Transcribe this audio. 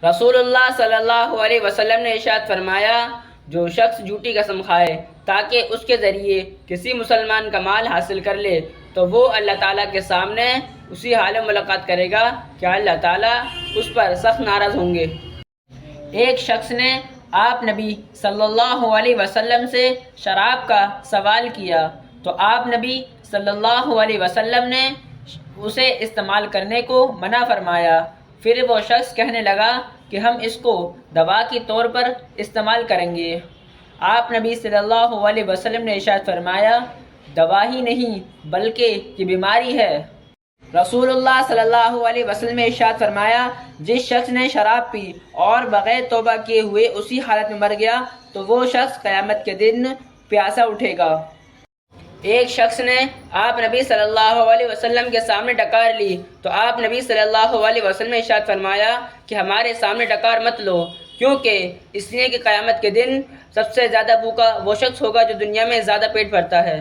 رسول اللہ صلی اللہ علیہ وسلم نے ارشاد فرمایا، جو شخص جھوٹی قسم کھائے تاکہ اس کے ذریعے کسی مسلمان کا مال حاصل کر لے تو وہ اللہ تعالیٰ کے سامنے اسی حال میں ملاقات کرے گا کہ اللہ تعالیٰ اس پر سخت ناراض ہوں گے۔ ایک شخص نے آپ نبی صلی اللہ علیہ وسلم سے شراب کا سوال کیا تو آپ نبی صلی اللہ علیہ وسلم نے اسے استعمال کرنے کو منع فرمایا۔ پھر وہ شخص کہنے لگا کہ ہم اس کو دوا کے طور پر استعمال کریں گے۔ آپ نبی صلی اللہ علیہ وسلم نے ارشاد فرمایا، دوا ہی نہیں بلکہ یہ بیماری ہے۔ رسول اللہ صلی اللہ علیہ وسلم نے ارشاد فرمایا، جس شخص نے شراب پی اور بغیر توبہ کیے ہوئے اسی حالت میں مر گیا تو وہ شخص قیامت کے دن پیاسا اٹھے گا۔ ایک شخص نے آپ نبی صلی اللہ علیہ وسلم کے سامنے ڈکار لی تو آپ نبی صلی اللہ علیہ وسلم نے ارشاد فرمایا کہ ہمارے سامنے ڈکار مت لو، کیونکہ اس لیے کہ قیامت کے دن سب سے زیادہ بھوکا وہ شخص ہوگا جو دنیا میں زیادہ پیٹ بھرتا ہے۔